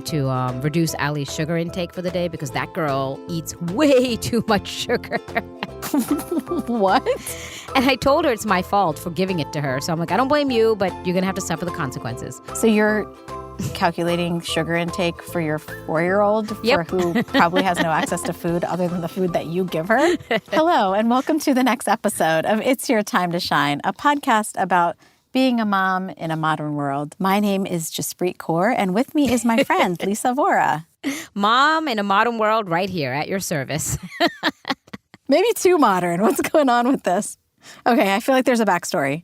to reduce Allie's sugar intake for the day because that girl eats way too much sugar. What? And I told her it's my fault for giving it to her. So I'm like, I don't blame you, but you're going to have to suffer the consequences. So you're calculating sugar intake for your 4-year-old Yep. for who probably has no access to food other than the food that you give her? Hello, and welcome to the next episode of It's Your Time to Shine, a podcast about being a mom in a modern world. My name is Jaspreet Kaur, and with me is my friend, Lisa Vora. Mom in a modern world right here at your service. Maybe too modern. What's going on with this? Okay, I feel like there's a backstory.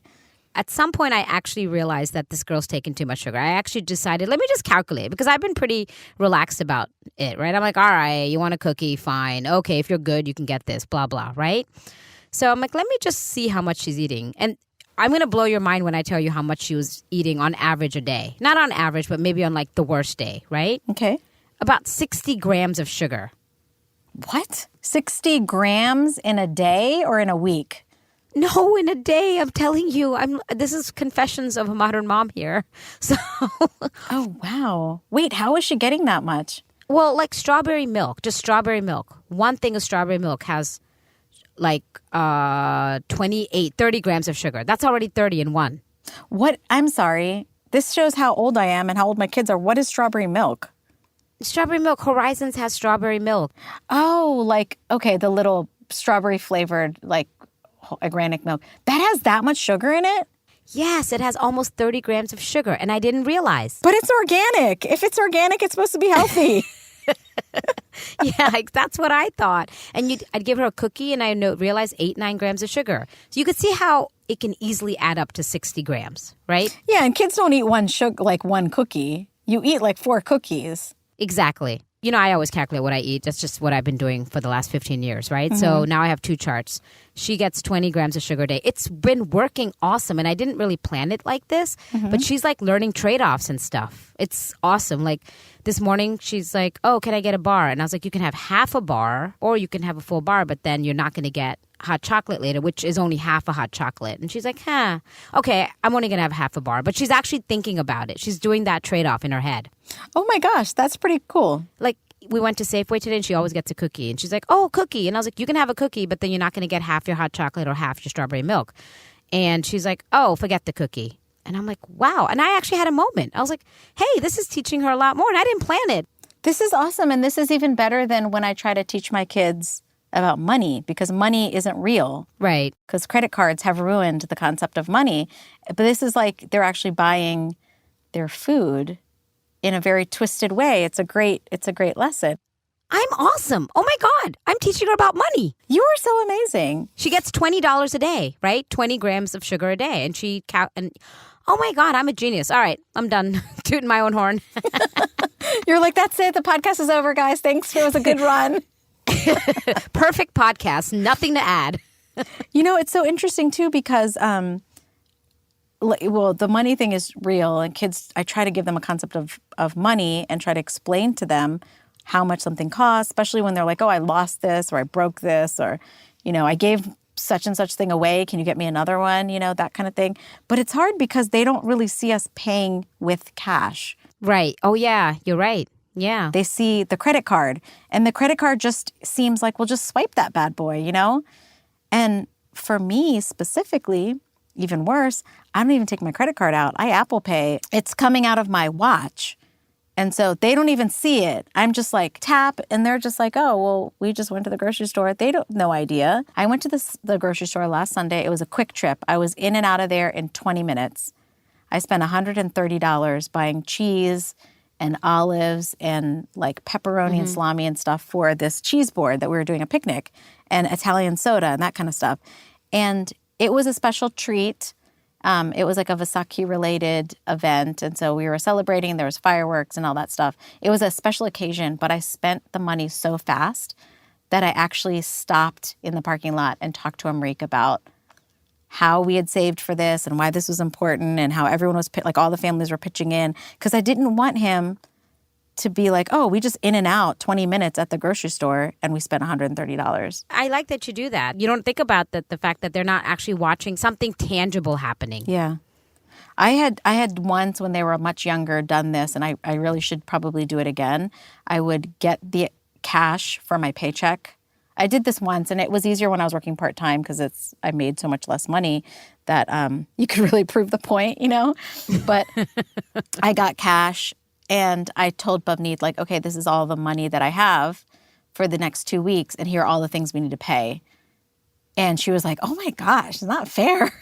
At some point, I actually realized that this girl's taking too much sugar. I actually decided, let me just calculate because I've been pretty relaxed about it, right? I'm like, all right, you want a cookie? Fine. Okay, if you're good, you can get this, blah, blah, right? So I'm like, let me just see how much she's eating. And I'm going to blow your mind when I tell you how much she was eating on average a day. Not on average, but maybe on like the worst day, right? Okay. About 60 grams of sugar. What? 60 grams in a day or in a week? No, in a day, I'm telling you. This is confessions of a modern mom here. So, Oh, wow. Wait, how is she getting that much? well, like strawberry milk, just strawberry milk. One thing of strawberry milk has like 30 grams of sugar. That's already 30 in one. What? I'm sorry. This shows how old I am and how old my kids are. What is strawberry milk? Strawberry milk, Horizons has strawberry milk. Oh, like, okay, the little strawberry flavored, like, organic milk. That has that much sugar in it? Yes, it has almost 30 grams of sugar, and I didn't realize. But it's organic. If it's organic, it's supposed to be healthy. Yeah, like, that's what I thought. And I'd give her a cookie, and I realized 9 grams of sugar. So you could see how it can easily add up to 60 grams, right? Yeah, and kids don't eat one cookie. You eat like 4 cookies. Exactly. You know, I always calculate what I eat. That's just what I've been doing for the last 15 years, right? Mm-hmm. So now I have 2 charts. She gets 20 grams of sugar a day. It's been working awesome, and I didn't really plan it like this, but she's like learning trade-offs and stuff. It's awesome. Like this morning, she's like, oh, can I get a bar? And I was like, you can have half a bar or you can have a full bar, but then you're not going to get hot chocolate later, which is only half a hot chocolate. And she's like, okay, I'm only going to have half a bar. But she's actually thinking about it. She's doing that trade-off in her head. Oh my gosh, that's pretty cool. Like, we went to Safeway today and she always gets a cookie. And she's like, oh, cookie. And I was like, you can have a cookie, but then you're not going to get half your hot chocolate or half your strawberry milk. And she's like, oh, forget the cookie. And I'm like, wow. And I actually had a moment. I was like, hey, this is teaching her a lot more. And I didn't plan it. This is awesome. And this is even better than when I try to teach my kids about money, because money isn't real. Right. Because credit cards have ruined the concept of money. But this is like they're actually buying their food in a very twisted way. It's a great lesson. I'm awesome. Oh my God. I'm teaching her about money. You are so amazing. She gets $20 a day, right? 20 grams of sugar a day. And oh my God, I'm a genius. All right, I'm done tooting my own horn. You're like, that's it. The podcast is over, guys. Thanks. It was a good run. Perfect podcast. Nothing to add. You know, it's so interesting, too, because, the money thing is real. And kids, I try to give them a concept of money and try to explain to them how much something costs, especially when they're like, oh, I lost this or I broke this or, I gave such and such thing away. Can you get me another one? That kind of thing. But it's hard because they don't really see us paying with cash. Right. Oh, yeah. You're right. Yeah. They see the credit card, and the credit card just seems like, well, just swipe that bad boy, And for me specifically, even worse, I don't even take my credit card out. I Apple Pay. It's coming out of my watch. And so they don't even see it. I'm just like, tap, and they're just like, oh, well, we just went to the grocery store. They don't, no idea. I went to the grocery store last Sunday. It was a quick trip. I was in and out of there in 20 minutes. I spent $130 buying cheese and olives and like pepperoni and salami and stuff for this cheese board that we were doing a picnic, and Italian soda and that kind of stuff. And it was a special treat. It was like a Vaisakhi-related event, and so we were celebrating. There was fireworks and all that stuff. It was a special occasion, but I spent the money so fast that I actually stopped in the parking lot and talked to Amrik about how we had saved for this and why this was important and how everyone was, like all the families were pitching in, because I didn't want him to be like, oh, we just in and out 20 minutes at the grocery store and we spent $130. I like that you do that. You don't think about the fact that they're not actually watching something tangible happening. Yeah. I had once when they were much younger done this, and I really should probably do it again. I would get the cash for my paycheck. I did this once, and it was easier when I was working part-time because I made so much less money that you could really prove the point, But I got cash, and I told Bhavneet, like, okay, this is all the money that I have for the next 2 weeks, and here are all the things we need to pay. And she was like, oh my gosh, it's not fair.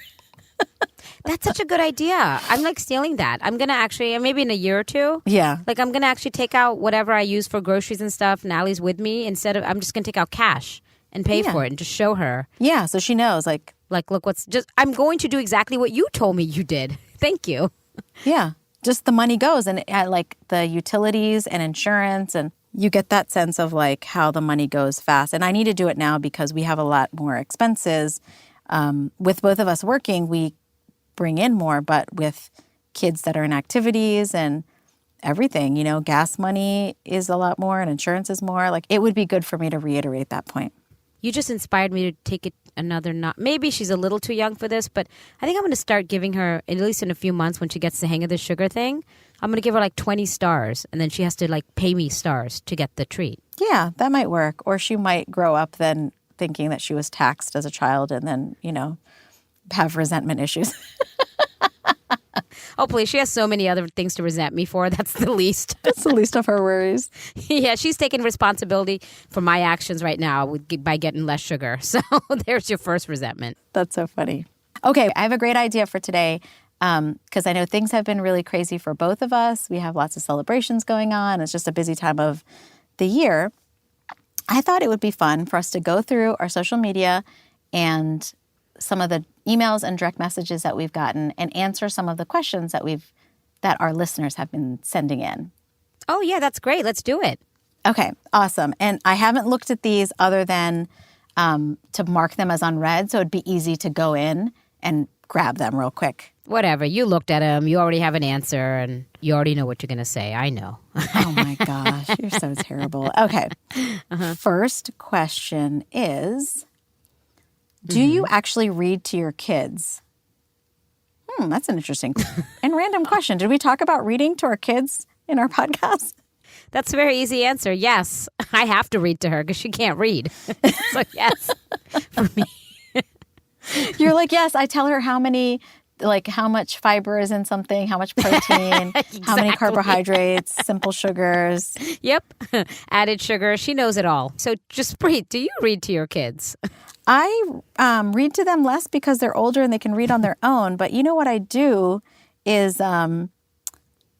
That's such a good idea. I'm like stealing that. I'm going to actually, maybe in a year or two. Yeah. Like I'm going to actually take out whatever I use for groceries and stuff. Natalie's with me. I'm just going to take out cash and pay for it and just show her. Yeah. So she knows like, look I'm going to do exactly what you told me you did. Thank you. Yeah. Just the money goes and like the utilities and insurance, and you get that sense of like how the money goes fast. And I need to do it now because we have a lot more expenses. With both of us working, we bring in more, but with kids that are in activities and everything, gas money is a lot more and insurance is more. Like it would be good for me to reiterate that point. You just inspired me to take it another notch. Maybe she's a little too young for this, but I think I'm going to start giving her, at least in a few months when she gets the hang of the sugar thing, I'm going to give her like 20 stars, and then she has to like pay me stars to get the treat. Yeah, that might work. Or she might grow up then thinking that she was taxed as a child and then, have resentment issues. Hopefully, she has so many other things to resent me for. That's the least. That's the least of her worries. Yeah, she's taking responsibility for my actions right now by getting less sugar. So there's your first resentment. That's so funny. Okay, I have a great idea for today because I know things have been really crazy for both of us. We have lots of celebrations going on. It's just a busy time of the year. I thought it would be fun for us to go through our social media and some of the emails and direct messages that we've gotten and answer some of the questions that our listeners have been sending in. Oh, yeah, that's great. Let's do it. Okay, awesome. And I haven't looked at these other than to mark them as unread, so it'd be easy to go in and grab them real quick. Whatever. You looked at them. You already have an answer, and you already know what you're going to say. I know. Oh, my gosh. You're so terrible. Okay. First question is, do you actually read to your kids? That's an interesting and random question. Did we talk about reading to our kids in our podcast? That's a very easy answer. Yes. I have to read to her because she can't read. So, yes, for me. You're like, yes, I tell her how much fiber is in something, how much protein, Exactly. How many carbohydrates, simple sugars. Yep. Added sugar. She knows it all. So just read. Do you read to your kids? I read to them less because they're older and they can read on their own. But you know what I do is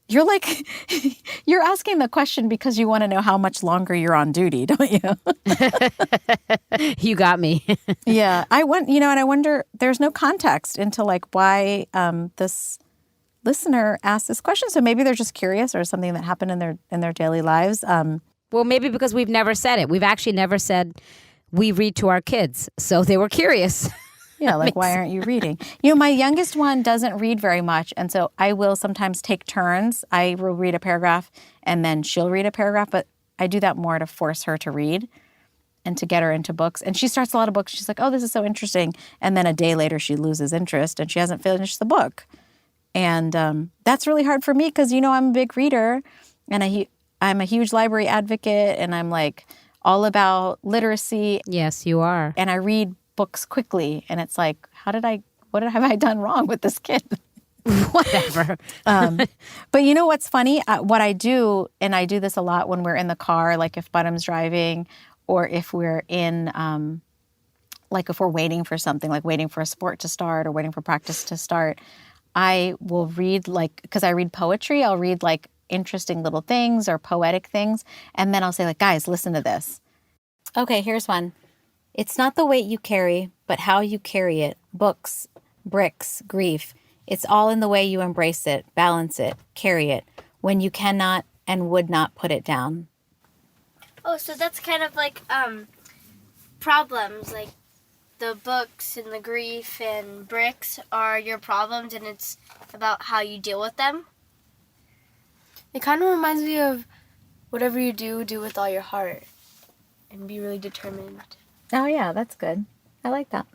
you're like, you're asking the question because you want to know how much longer you're on duty, don't you? You got me. Yeah. And I wonder, there's no context into like why this listener asked this question. So maybe they're just curious or something that happened in their daily lives. Well, maybe because we've never said it. We've actually never said we read to our kids. So they were curious. Yeah, like, why aren't you reading? My youngest one doesn't read very much, and so I will sometimes take turns. I will read a paragraph, and then she'll read a paragraph, but I do that more to force her to read and to get her into books. And she starts a lot of books. She's like, oh, this is so interesting. And then a day later, she loses interest, and she hasn't finished the book. And that's really hard for me because, I'm a big reader, and I'm a huge library advocate, and I'm like all about literacy. Yes, you are. And I read books quickly, and it's like, what have I done wrong with this kid? Whatever. But you know what's funny? What I do, and I do this a lot when we're in the car, like if Bottom's driving, or if we're in, like if we're waiting for something, like waiting for a sport to start or waiting for practice to start, I will read because I read poetry, I'll read like interesting little things or poetic things, and then I'll say like, guys, listen to this. Okay, here's one. It's not the weight you carry, but how you carry it. Books, bricks, grief. It's all in the way you embrace it, balance it, carry it, when you cannot and would not put it down. Oh, so that's kind of like problems, like the books and the grief and bricks are your problems, and it's about how you deal with them. It kind of reminds me of whatever you do with all your heart and be really determined. Oh, yeah, that's good. I like that.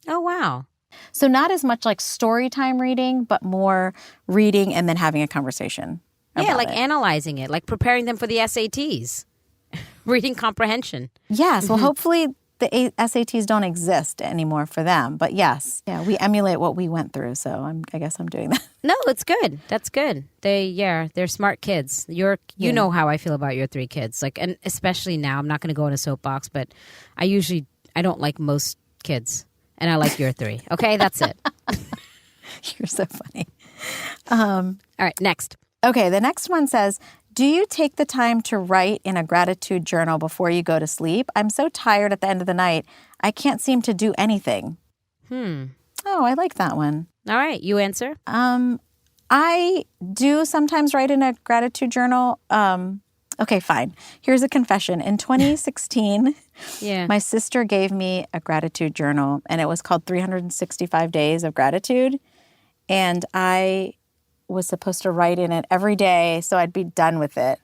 Oh, wow. So not as much like story time reading, but more reading and then having a conversation. Yeah, about like it. analyzing it, like preparing them for the SATs, reading comprehension. Yes. Well, hopefully the SATs don't exist anymore for them. But yes, yeah, we emulate what we went through. So I guess I'm doing that. No, it's good. That's good. They're smart kids. You know how I feel about your 3 kids. Like, and especially now, I'm not going to go in a soapbox, but I don't like most kids, and I like your 3. Okay, that's it. You're so funny. All right, next. Okay, the next one says, do you take the time to write in a gratitude journal before you go to sleep? I'm so tired at the end of the night. I can't seem to do anything. Oh, I like that one. All right, you answer. I do sometimes write in a gratitude journal. Okay, fine. Here's a confession. In 2016, Yeah. my sister gave me a gratitude journal, and it was called 365 Days of Gratitude. And I was supposed to write in it every day so I'd be done with it.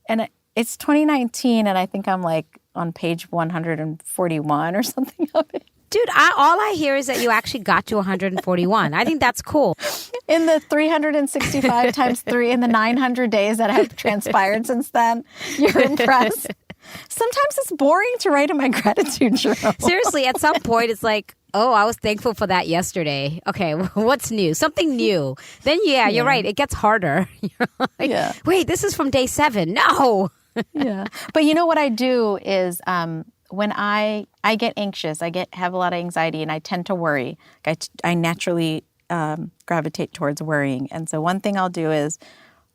And it's 2019, and I think I'm like on page 141 or something of it. Dude, all I hear is that you actually got to 141. I think that's cool. In the 365 times 3 in the 900 days that have transpired since then, you're impressed. Sometimes it's boring to write in my gratitude journal. Seriously, at some point, it's like, oh, I was thankful for that yesterday. Okay, what's new? Something new. Then, you're right. It gets harder. You're like, Yeah. wait, this is from day 7. No. Yeah. But you know what I do is when I get anxious, have a lot of anxiety, and I tend to worry. I naturally gravitate towards worrying. And so one thing I'll do is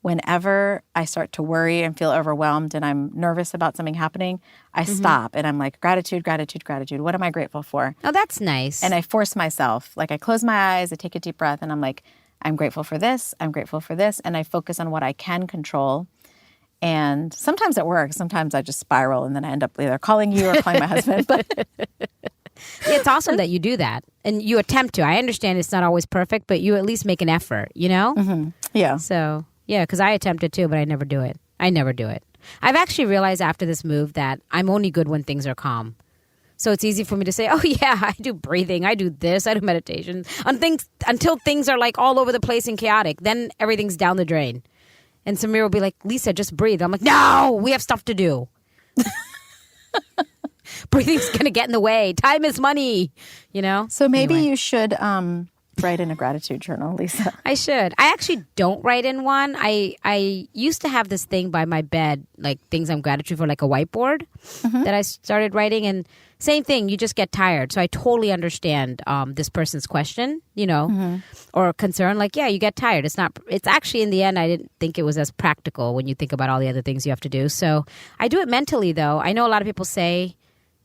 whenever I start to worry and feel overwhelmed and I'm nervous about something happening, I stop and I'm like, gratitude, gratitude, gratitude. What am I grateful for? Oh, that's nice. And I force myself. Like I close my eyes, I take a deep breath, and I'm like, I'm grateful for this. I'm grateful for this. And I focus on what I can control. And sometimes it works. Sometimes I just spiral and then I end up either calling you or calling my husband. But It's awesome that you do that. And you attempt to. I understand it's not always perfect, but you at least make an effort, you know? yeah. So, yeah, because I attempted to, but I never do it. I've actually realized after this move that I'm only good when things are calm. So it's easy for me to say, oh, yeah, I do breathing, I do this, I do meditation. Until things are like all over the place and chaotic, then everything's down the drain. And Samir will be like, Lisa, just breathe. I'm like, no, we have stuff to do. Breathing's going to get in the way. Time is money, you know? So maybe Anyway. you should write in a gratitude journal, Lisa. I should. I actually don't write in one. I used to have this thing by my bed, like things I'm gratitude for, like a whiteboard that I started writing. And same thing, you just get tired. So I totally understand this person's question, you know, or concern. Like, yeah, you get tired. It's actually in the end, I didn't think it was as practical when you think about all the other things you have to do. So I do it mentally, though. I know a lot of people say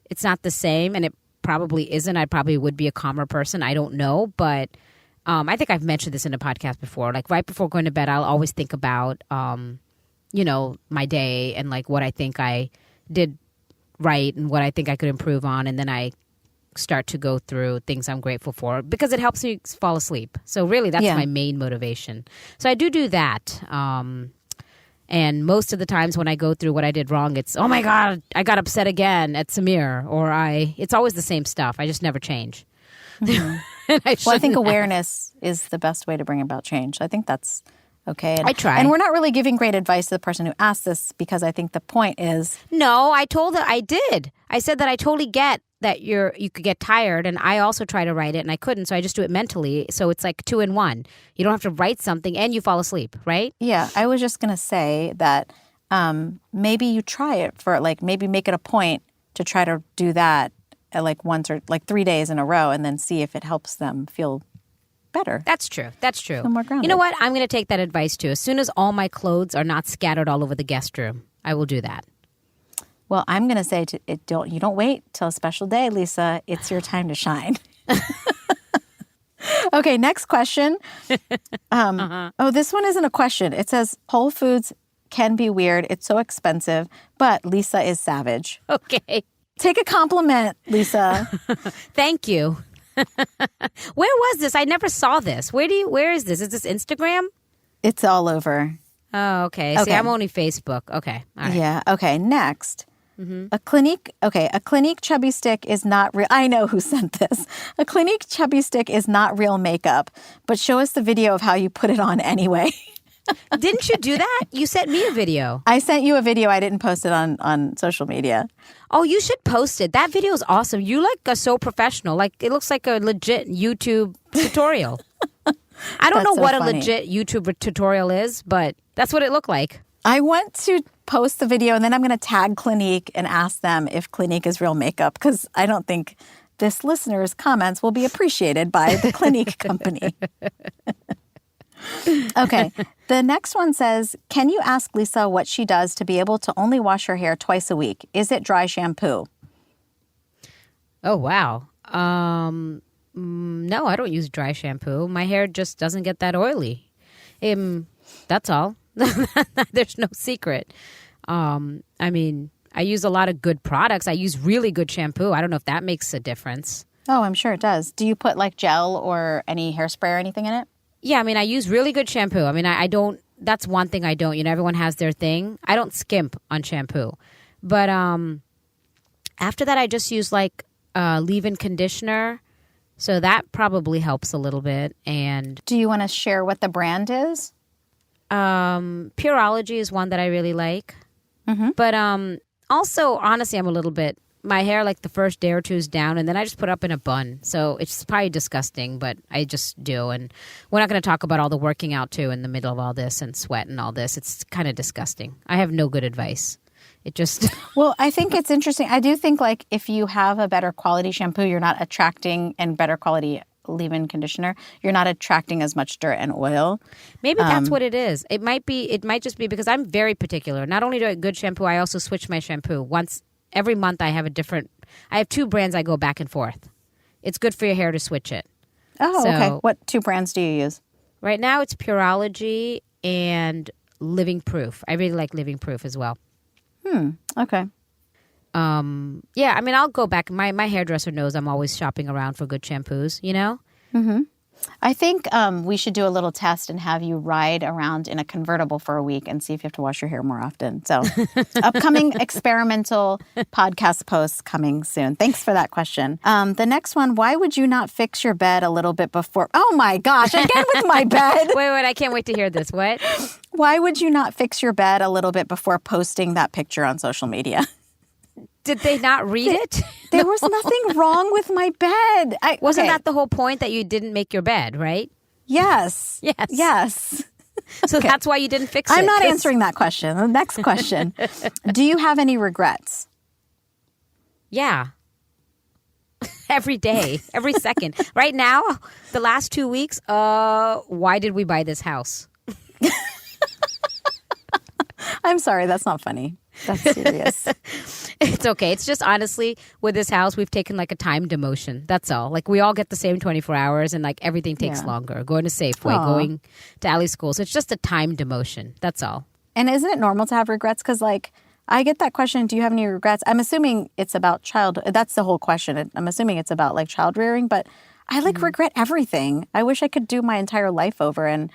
it's not the same, and it probably isn't. I probably would be a calmer person. I don't know, but I think I've mentioned this in a podcast before. Like right before going to bed, I'll always think about, you know, my day and like what I think I did right and what I think I could improve on. And then I start to go through things I'm grateful for because it helps me fall asleep. So really that's my main motivation. So I do that. And most of the times when I go through what I did wrong, it's, oh my God, I got upset again at Samir. Or it's always the same stuff. I just never change. I think awareness is the best way to bring about change. I think that's okay. And, I try. And we're not really giving great advice to the person who asked this because I think the point is... No, I told her I did. I said that I totally get that you could get tired, and I also try to write it, and I couldn't, so I just do it mentally. So it's like 2 in 1. You don't have to write something, and you fall asleep, right? Yeah, I was just going to say that maybe you try it for, like, maybe make it a point to try to do that at like once or like 3 days in a row and then see if it helps them feel better. That's true. Feel more grounded. You know what? I'm going to take that advice too. As soon as all my clothes are not scattered all over the guest room, I will do that. Well, I'm going to say you don't wait till a special day, Lisa. It's your time to shine. Okay, next question. Oh, this one isn't a question. It says, Whole Foods can be weird. It's so expensive, but Lisa is savage. Okay. Take a compliment, Lisa. Thank you. Where was this? I never saw this. Where is this? Is this Instagram? It's all over. Oh, okay. See, I'm only Facebook. Okay. All right. Yeah. Okay, next. A Clinique chubby stick is not real. I know who sent this. A Clinique chubby stick is not real makeup, but show us the video of how you put it on anyway. Didn't you do that? You sent me a video. I sent you a video. I didn't post it on social media. Oh, you should post it. That video is awesome. You are so professional. Like it looks like a legit YouTube tutorial. I don't know so what funny. a legit YouTube tutorial is, but that's what it looked like. I want to post the video and then I'm going to tag Clinique and ask them if Clinique is real makeup because I don't think this listener's comments will be appreciated by the Clinique company. Okay. The next one says, can you ask Lisa what she does to be able to only wash her hair twice a week? Is it dry shampoo? Oh, wow. No, I don't use dry shampoo. My hair just doesn't get that oily. That's all. There's no secret. I mean, I use a lot of good products. I use really good shampoo. I don't know if that makes a difference. Oh, I'm sure it does. Do you put like gel or any hairspray or anything in it? Yeah, I mean, I use really good shampoo. I mean, I don't, that's one thing I don't. You know, everyone has their thing. I don't skimp on shampoo. But after that, I just use like leave-in conditioner. So that probably helps a little bit. And Do you want to share what the brand is? Pureology is one that I really like. But also, honestly, I'm a little bit, my hair like the first day or two is down and then I just put up in a bun. So it's probably disgusting, but I just do. And we're not going to talk about all the working out too in the middle of all this and sweat and all this. It's kind of disgusting. I have no good advice. It just... Well, I think it's interesting. I do think like if you have a better quality shampoo, you're not attracting, and better quality leave-in conditioner, you're not attracting as much dirt and oil. Maybe that's what it is. It might just be because I'm very particular. Not only do I have good shampoo, I also switch my shampoo. Every month I have two brands I go back and forth. It's good for your hair to switch it. Oh, So- okay. What 2 brands do you use? Right now it's Pureology and Living Proof. I really like Living Proof as well. Okay. Yeah, I mean, I'll go back. My hairdresser knows I'm always shopping around for good shampoos, you know? I think we should do a little test and have you ride around in a convertible for a week and see if you have to wash your hair more often. So upcoming experimental podcast posts coming soon. Thanks for that question. The next one, why would you not fix your bed a little bit before? Oh my gosh, again with my bed. Wait, I can't wait to hear this. What? Why would you not fix your bed a little bit before posting that picture on social media? Did they not read it? There was nothing wrong with my bed. Wasn't okay. that the whole point, that you didn't make your bed, right? Yes. Yes. Yes. So that's why you didn't fix it. I'm not 'cause- answering that question. The next question. Do you have any regrets? Yeah. Every day, every second. Right now, the last 2 weeks, why did we buy this house? I'm sorry, that's not funny. That's serious. It's okay. It's just honestly, with this house, we've taken like a time demotion. That's all. Like we all get the same 24 hours and like everything takes Yeah. longer. Going to Safeway, Aw. going to Allie's school. So it's just a time demotion. That's all. And isn't it normal to have regrets? Because like I get that question, do you have any regrets? I'm assuming it's about that's the whole question. I'm assuming it's about like child rearing, but I like regret everything. I wish I could do my entire life over. And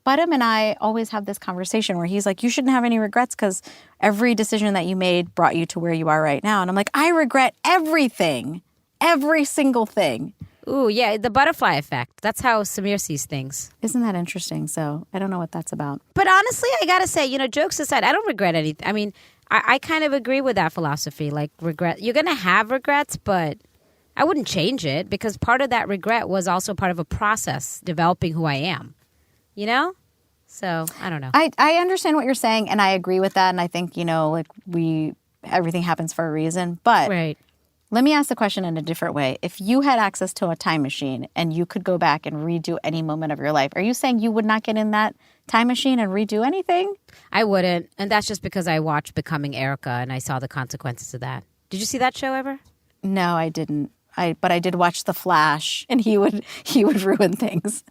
Budham and I always have this conversation where he's like, you shouldn't have any regrets because every decision that you made brought you to where you are right now. And I'm like, I regret everything, every single thing. Ooh, yeah, the butterfly effect. That's how Samir sees things. Isn't that interesting? So I don't know what that's about. But honestly, I got to say, jokes aside, I don't regret anything. I mean, I kind of agree with that philosophy. Like regret, you're going to have regrets, but I wouldn't change it because part of that regret was also part of a process developing who I am. You know? So, I don't know. I understand what you're saying, and I agree with that. And I think, like everything happens for a reason. But Right. let me ask the question in a different way. If you had access to a time machine and you could go back and redo any moment of your life, are you saying you would not get in that time machine and redo anything? I wouldn't. And that's just because I watched Becoming Erica and I saw the consequences of that. Did you see that show ever? No, I didn't. But I did watch The Flash, and he would ruin things.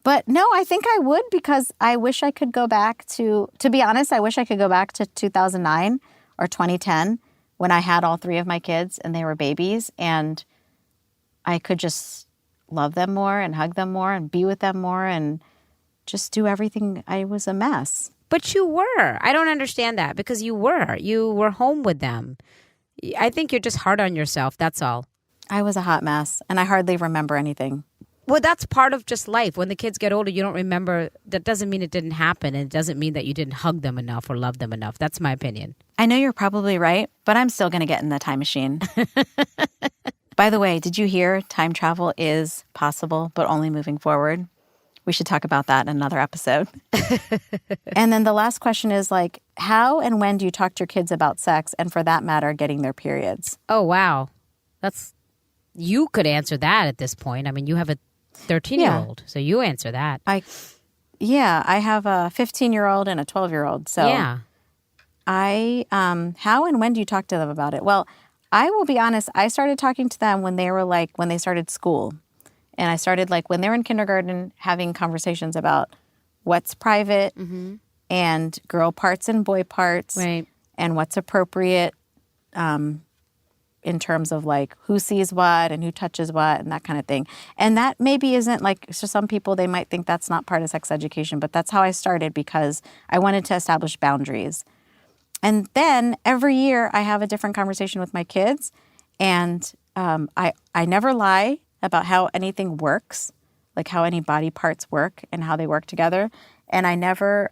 But no, I think I would because I wish I could go back to be honest, I wish I could go back to 2009 or 2010 when I had all 3 of my kids and they were babies and I could just love them more and hug them more and be with them more and just do everything. I was a mess. But you were. I don't understand that because you were. You were home with them. I think you're just hard on yourself. That's all. I was a hot mess, and I hardly remember anything. Well, that's part of just life. When the kids get older, you don't remember. That doesn't mean it didn't happen. And it doesn't mean that you didn't hug them enough or love them enough. That's my opinion. I know you're probably right, but I'm still going to get in the time machine. By the way, did you hear time travel is possible, but only moving forward? We should talk about that in another episode. And then the last question is like, how and when do you talk to your kids about sex and for that matter, getting their periods? Oh, wow. You could answer that at this point. I mean, you have a 13-year-old, so you answer that. I have a 15-year-old and a 12-year-old. So yeah. How and when do you talk to them about it? Well, I will be honest. I started talking to them when they started school. And I started when they were in kindergarten having conversations about what's private and girl parts and boy parts. Right. And what's appropriate in terms of who sees what and who touches what and that kind of thing. And that maybe isn't so some people, they might think that's not part of sex education, but that's how I started because I wanted to establish boundaries. And then every year I have a different conversation with my kids, and I never lie about how anything works, like how any body parts work and how they work together. And I never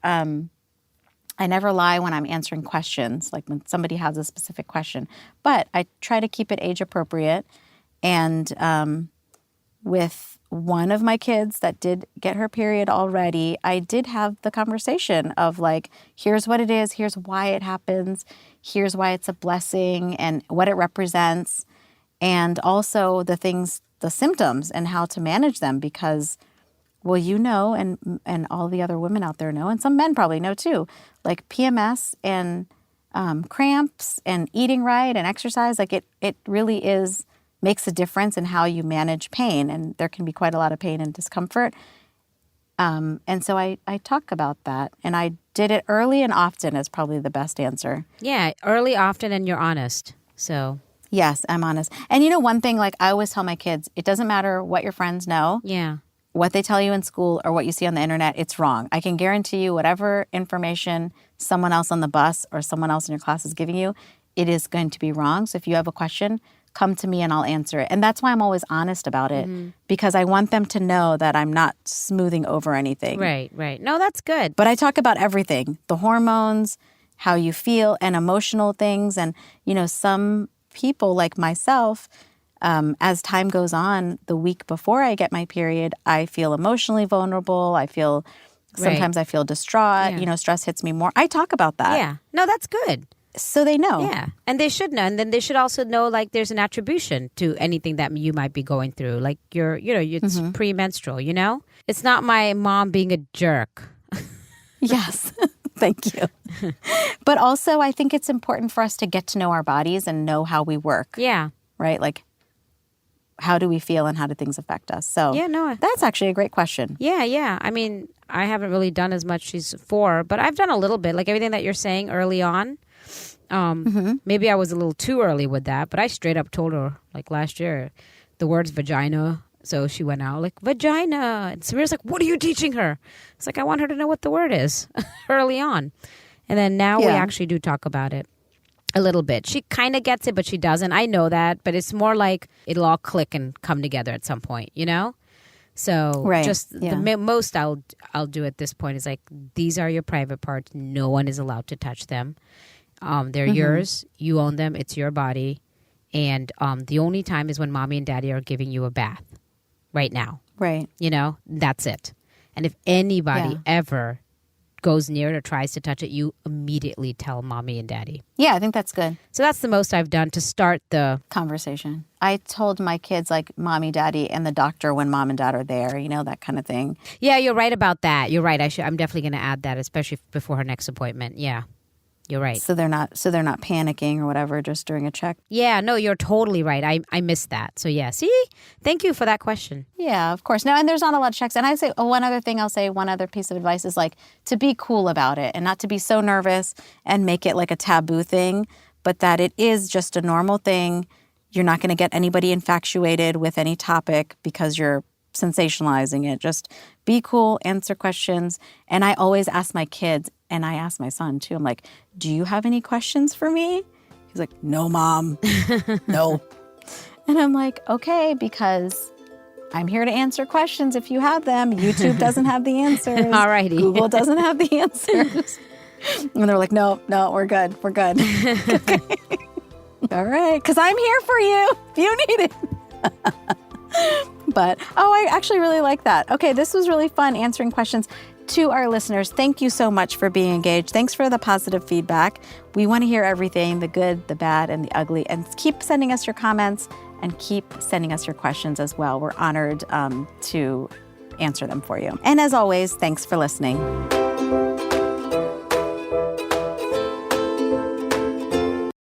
lie when I'm answering questions, like when somebody has a specific question. But I try to keep it age appropriate. And with one of my kids that did get her period already, I did have the conversation of here's what it is, here's why it happens, here's why it's a blessing and what it represents, and also the symptoms and how to manage them because, well, and all the other women out there know, and some men probably know too, PMS and cramps and eating right and exercise, it really makes a difference in how you manage pain. And there can be quite a lot of pain and discomfort. And so I talk about that. And I did it early and often is probably the best answer. Yeah, early, often, and you're honest. So... Yes, I'm honest. And one thing, I always tell my kids, it doesn't matter what your friends know, what they tell you in school or what you see on the internet, it's wrong. I can guarantee you whatever information someone else on the bus or someone else in your class is giving you, it is going to be wrong. So if you have a question, come to me and I'll answer it. And that's why I'm always honest about it because I want them to know that I'm not smoothing over anything. Right, right. No, that's good. But I talk about everything, the hormones, how you feel, and emotional things. And, some people like myself, as time goes on, the week before I get my period, I feel emotionally vulnerable. Sometimes I feel distraught. Yeah. Stress hits me more. I talk about that. Yeah. No, that's good. So they know. Yeah. And they should know. And then they should also know there's an attribution to anything that you might be going through. It's premenstrual, It's not my mom being a jerk. Yes. Thank you. But also, I think it's important for us to get to know our bodies and know how we work. Yeah. Right? How do we feel and how do things affect us? So that's actually a great question. Yeah, yeah. I mean, I haven't really done as much. She's 4, but I've done a little bit. Everything that you're saying early on. Maybe I was a little too early with that, but I straight up told her, last year, the words vagina. So she went out vagina. And Samira's what are you teaching her? It's I want her to know what the word is early on. And then now we actually do talk about it a little bit. She kind of gets it, but she doesn't. I know that, but it's more it'll all click and come together at some point, So the most I'll do at this point is these are your private parts. No one is allowed to touch them. They're yours. You own them. It's your body. And the only time is when mommy and daddy are giving you a bath right now. Right. That's it. And if anybody ever goes near it or tries to touch it, you immediately tell mommy and daddy. Yeah, I think that's good. So that's the most I've done to start the conversation. I told my kids mommy, daddy, and the doctor when mom and dad are there, that kind of thing. Yeah, you're right about that. You're right. I'm definitely going to add that, especially before her next appointment. Yeah. You're right. So they're not panicking or whatever just during a check. Yeah, no, you're totally right. I missed that. So yeah, see? Thank you for that question. Yeah, of course. No, and there's not a lot of checks. And I say one other piece of advice is to be cool about it and not to be so nervous and make it a taboo thing, but that it is just a normal thing. You're not going to get anybody infatuated with any topic because you're sensationalizing it. Just be cool, answer questions. And I always ask my kids, And I asked my son too, I'm like, do you have any questions for me? He's like, no, Mom, no. And I'm like, okay, because I'm here to answer questions if you have them. YouTube doesn't have the answers. All righty. Google doesn't have the answers. And they're like, no, we're good. We're good. Okay. All right. Because I'm here for you if you need it. But, I actually really like that. Okay, this was really fun answering questions. To our listeners, thank you so much for being engaged. Thanks for the positive feedback. We want to hear everything, the good, the bad, and the ugly. And keep sending us your comments and keep sending us your questions as well. We're honored to answer them for you. And as always, thanks for listening.